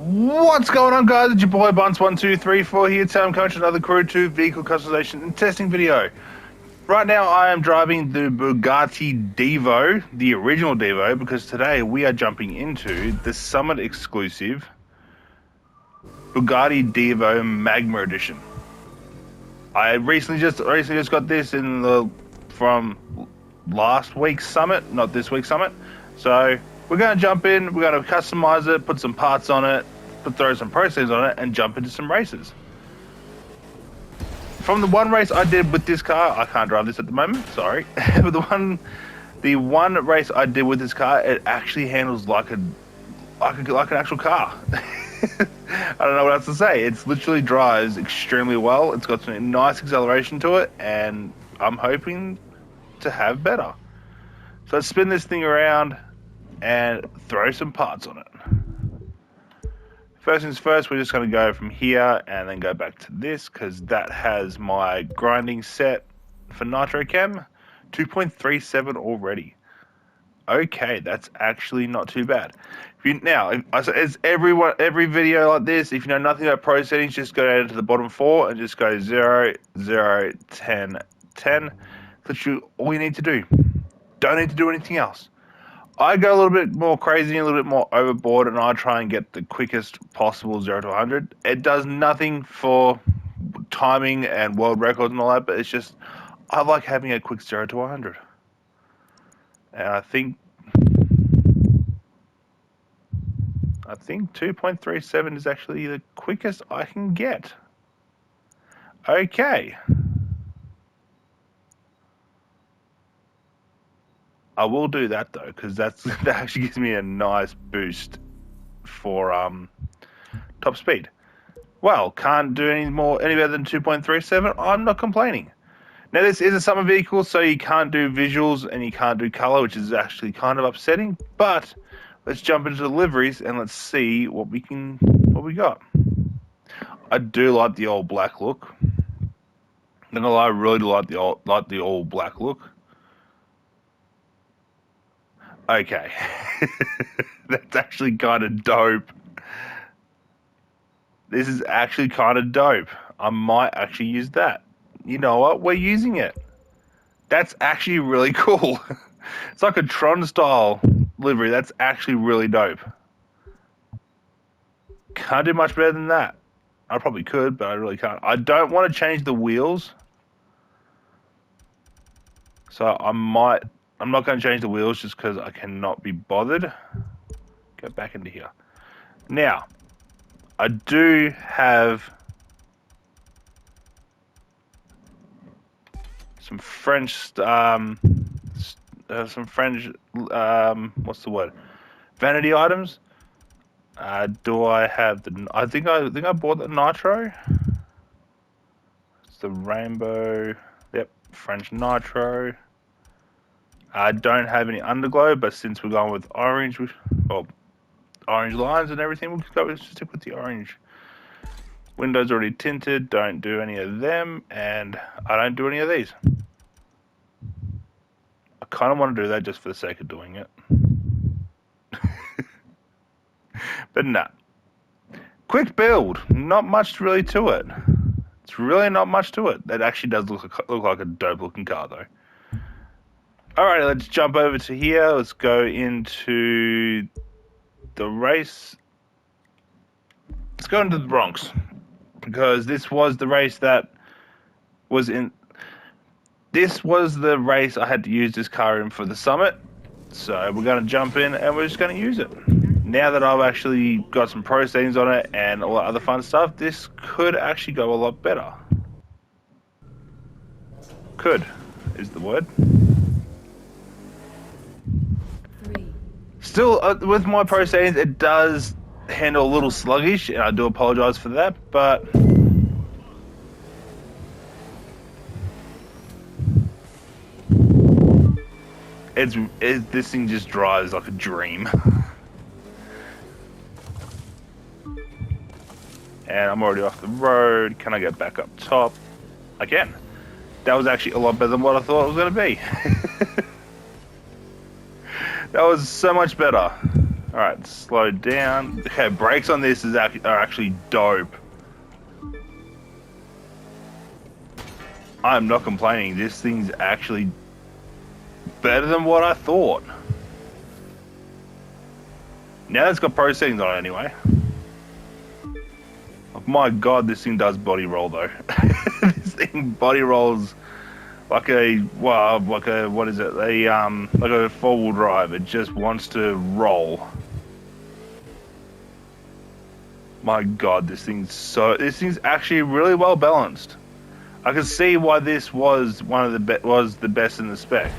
What's going on, guys? It's your boy Bunce1234 here. Today I'm coming to another Crew 2 vehicle customization and testing video. Right now I am driving the Bugatti Divo, the original Divo, because today we are jumping into the Summit exclusive Bugatti Divo Magma edition. I recently just got this from last week's Summit, not this week's Summit. So we're going to jump in, we're going to customize it, put some parts on it, throw some processes on it, and jump into some races. From the one race I did with this car, I can't drive this at the moment, sorry. But the one race I did with this car, it actually handles like an actual car. I don't know what else to say. It literally drives extremely well. It's got some nice acceleration to it, and I'm hoping to have better. So let's spin this thing around and throw some parts on it. First things first, we're just going to go from here and then go back to this because that has my grinding set for Nitro Chem, 2.37 already. Okay, that's actually not too bad. As every video like this, if you know nothing about pro settings, just go down to the bottom 4 and just go 0, 0, 10, 10. That's all you need to do. Don't need to do anything else. I go a little bit more crazy, a little bit more overboard, and I try and get the quickest possible 0 to 100. It does nothing for timing and world records and all that, but it's just, I like having a quick 0 to 100. And I think 2.37 is actually the quickest I can get. Okay. I will do that though, because that actually gives me a nice boost for top speed. Well, can't do any better than 2.37. I'm not complaining. Now this is a summer vehicle, so you can't do visuals and you can't do color, which is actually kind of upsetting. But let's jump into the liveries and let's see what we got. I do like the old black look. I really do like the old black look. Okay, that's actually kind of dope. This is actually kind of dope. I might actually use that. You know what? We're using it. That's actually really cool. It's like a Tron style livery. That's actually really dope. Can't do much better than that. I probably could, but I really can't. I don't want to change the wheels. So I'm not going to change the wheels just because I cannot be bothered. Go back into here. Now, I do have some French, what's the word? Vanity items. Do I have I think I bought the Nitro. It's the rainbow. Yep, French Nitro. I don't have any underglow, but since we're going with orange, orange lines and everything, we'll just stick with the orange. Windows already tinted, don't do any of them, and I don't do any of these. I kind of want to do that just for the sake of doing it. But nah. Quick build, not much really to it. It's really not much to it. That actually does look like a dope looking car though. Alright, let's jump over to here. Let's go into the race. Let's go into the Bronx. Because this was the race that was in... This was the race I had to use this car in for the Summit. So we're going to jump in and we're just going to use it. Now that I've actually got some pro settings on it and all that other fun stuff, this could actually go a lot better. Could is the word. Still, with my pro settings, it does handle a little sluggish, and I do apologize for that, but this thing just drives like a dream. And I'm already off the road. Can I get back up top? I can. That was actually a lot better than what I thought it was going to be. That was so much better. Alright, slow down. Okay, brakes on this are actually dope. I'm not complaining. This thing's actually better than what I thought. Now it's got pro settings on it anyway. Oh my god, this thing does body roll though. This thing body rolls like what is it? Like a four-wheel drive. It just wants to roll. My god, this thing's actually really well balanced. I can see why this was the best in the spec.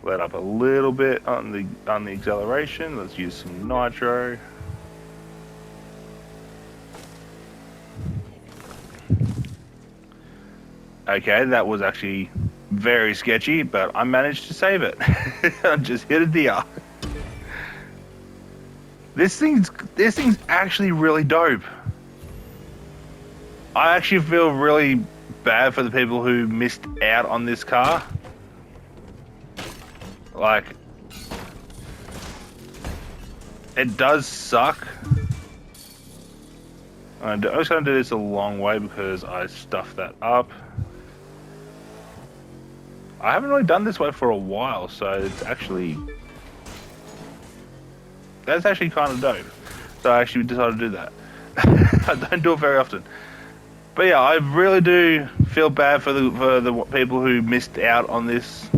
Let up a little bit on the acceleration. Let's use some nitro. Okay, that was actually very sketchy, but I managed to save it. I just hit a deer. This thing's actually really dope. I actually feel really bad for the people who missed out on this car. Like, it does suck. I'm just going to do this a long way because I stuffed that up. I haven't really done this way for a while, so it's actually... That's actually kind of dope. So I actually decided to do that. I don't do it very often. But yeah, I really do feel bad for the people who missed out on this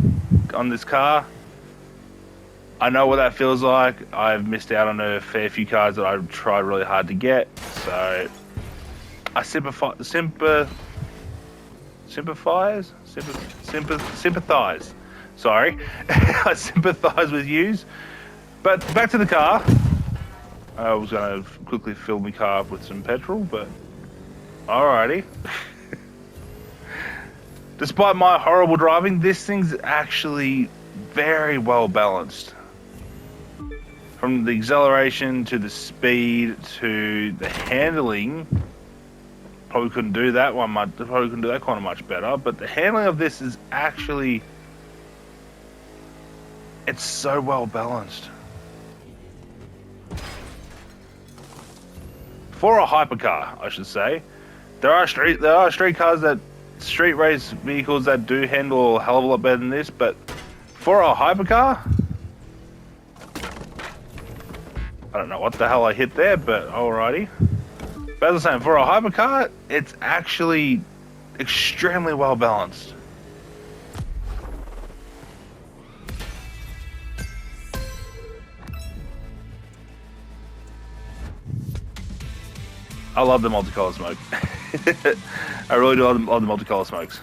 car. I know what that feels like. I've missed out on a fair few cars that I've tried really hard to get. So I sympathize. Sorry, I sympathize with yous. But back to the car. I was going to quickly fill my car up with some petrol, but alrighty. Despite my horrible driving, this thing's actually very well balanced. From the acceleration to the speed to the handling. Probably couldn't do that one much. Probably couldn't do that kind of much better. But the handling of this is actually, it's so well balanced. For a hypercar, I should say, there are street race vehicles that do handle a hell of a lot better than this. But for a hypercar, I don't know what the hell I hit there, but alrighty. But as I was saying, for a hypercar, it's actually extremely well balanced. I love the multicolor smoke. I really do love the multicolor smokes.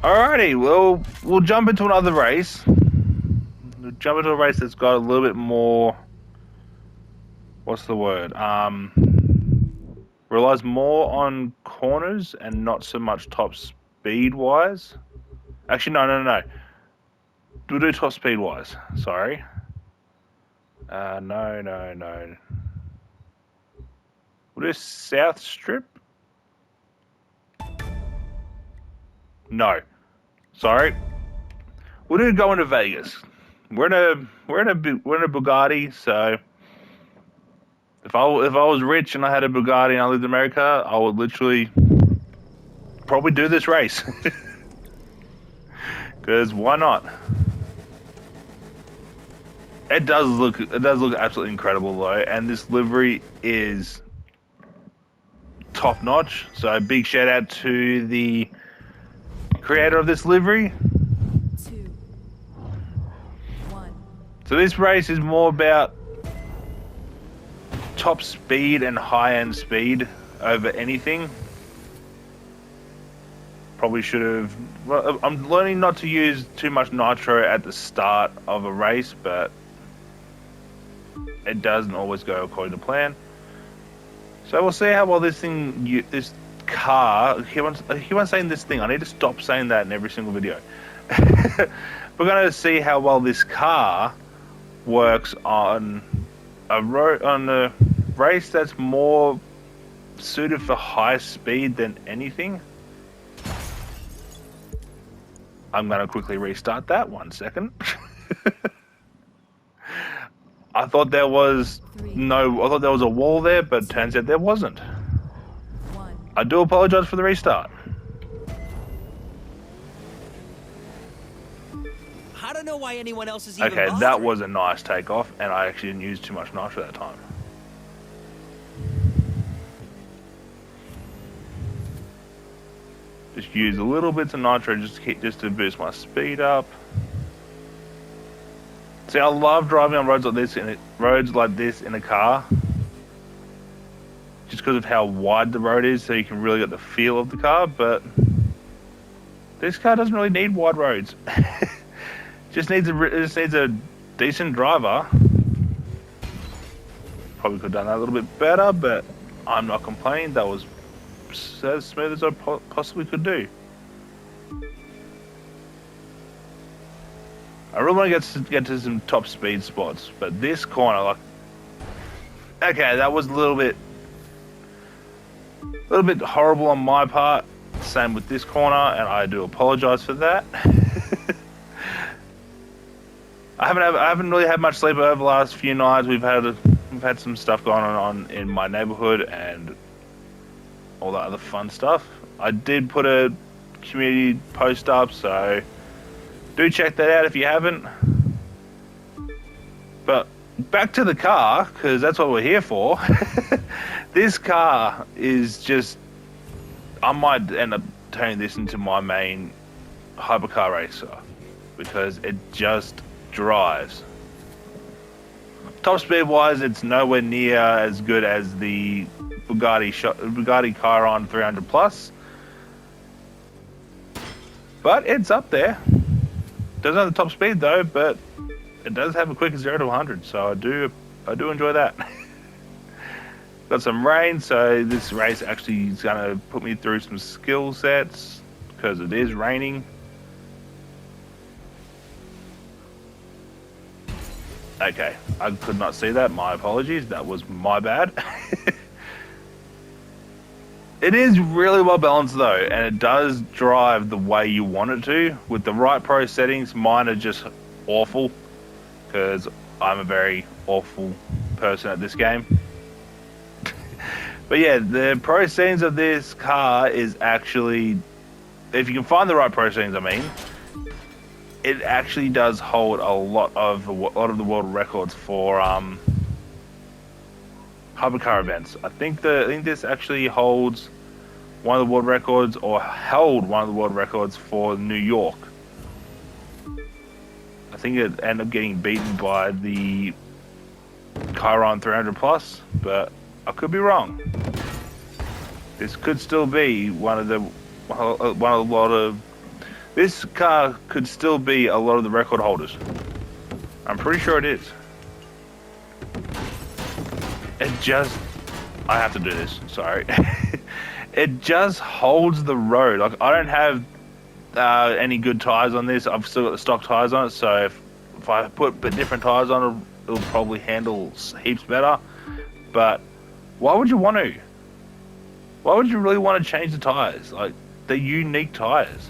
Alrighty, well, we'll jump into another race. We'll jump into a race that's got a little bit more... What's the word? Relies more on corners and not so much top speed wise. Actually, no. We'll do top speed wise. Sorry. No. We'll do South Strip. No. Sorry. We'll do go into Vegas. We're in a Bugatti, so. If I was rich and I had a Bugatti and I lived in America, I would literally probably do this race. Because why not? It does look absolutely incredible though, and this livery is top notch. So big shout out to the creator of this livery. 2, 1. So this race is more about top speed and high-end speed over anything. Probably should have... Well, I'm learning not to use too much nitro at the start of a race, but it doesn't always go according to plan. So we'll see how well this car... He wants saying this thing. I need to stop saying that in every single video. We're going to see how well this car works on a race that's more suited for high speed than anything. I'm going to quickly restart that. 1 second. I thought there was I thought there was a wall there, but turns out there wasn't. I do apologize for the restart. I don't know why anyone else is even Okay, bothering. that was a nice takeoff, and I actually didn't use too much nitro that time. Just use a little bit of nitro just to boost my speed up. See, I love driving on roads like this in a car, just because of how wide the road is, so you can really get the feel of the car. But this car doesn't really need wide roads. Just needs a decent driver. Probably could have done that a little bit better, but I'm not complaining. That was as smooth as I possibly could do. I really want to get to some top speed spots, but this corner, like, okay, that was a little bit horrible on my part. Same with this corner, and I do apologize for that. I haven't really had much sleep over the last few nights. We've had some stuff going on in my neighborhood and all that other fun stuff. I did put a community post up, so do check that out if you haven't. But back to the car, because that's what we're here for. This car is just, I might end up turning this into my main hypercar racer, because it just drives. Top speed wise, it's nowhere near as good as the Bugatti Chiron 300 Plus, but it's up there. Doesn't have the top speed though, but it does have a quick 0 to 100, so I do enjoy that. Got some rain, so this race actually is gonna put me through some skill sets because it is raining. Okay, I could not see that. My apologies. That was my bad. It is really well balanced though, and it does drive the way you want it to. With the right pro settings, mine are just awful because I'm a very awful person at this game. But yeah, the pro settings of this car is actually, if you can find the right pro settings, I mean, it actually does hold a lot of the world records for hypercar events. I think this actually holds one of the world records, or held one of the world records for New York. I think it ended up getting beaten by the Chiron 300 Plus, but I could be wrong. This could still be this car could still be a lot of the record holders. I'm pretty sure it is. I have to do this, sorry. It just holds the road. Like, I don't have any good tires on this. I've still got the stock tires on it, so if I put different tires on it, it'll probably handle heaps better. But why would you want to? Why would you really want to change the tires? Like, they're unique tires.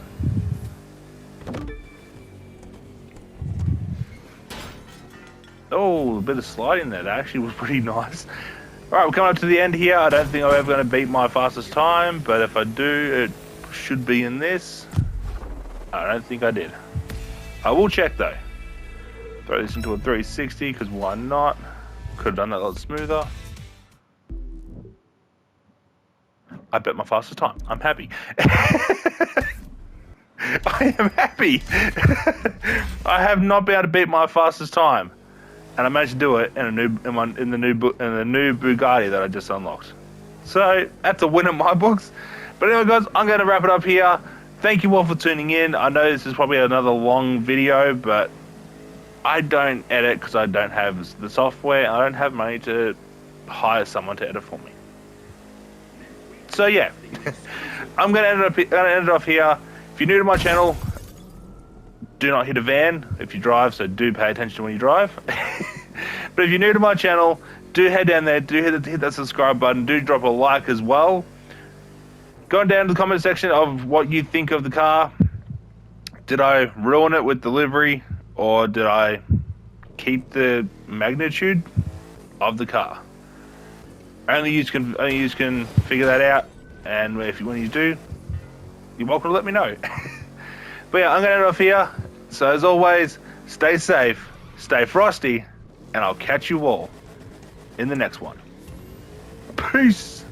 Oh, a bit of sliding there. That actually was pretty nice. Alright, we're coming up to the end here. I don't think I'm ever going to beat my fastest time, but if I do, it should be in this. I don't think I did. I will check though. Throw this into a 360, because why not? Could have done that a lot smoother. I bet my fastest time. I'm happy. I am happy. I have not been able to beat my fastest time, and I managed to do it in the new Bugatti that I just unlocked. So that's a win in my books. But anyway, guys, I'm going to wrap it up here. Thank you all for tuning in. I know this is probably another long video, but I don't edit because I don't have the software. I don't have money to hire someone to edit for me. So yeah, I'm going to end it off here. If you're new to my channel, do not hit a van if you drive, so do pay attention when you drive. But if you're new to my channel, do head down there, do hit that subscribe button, do drop a like as well. Go down to the comment section of what you think of the car. Did I ruin it with delivery, or did I keep the magnitude of the car? Only you can figure that out, and when you do, you're welcome to let me know. But yeah, I'm gonna end off here. So as always, stay safe, stay frosty, and I'll catch you all in the next one. Peace.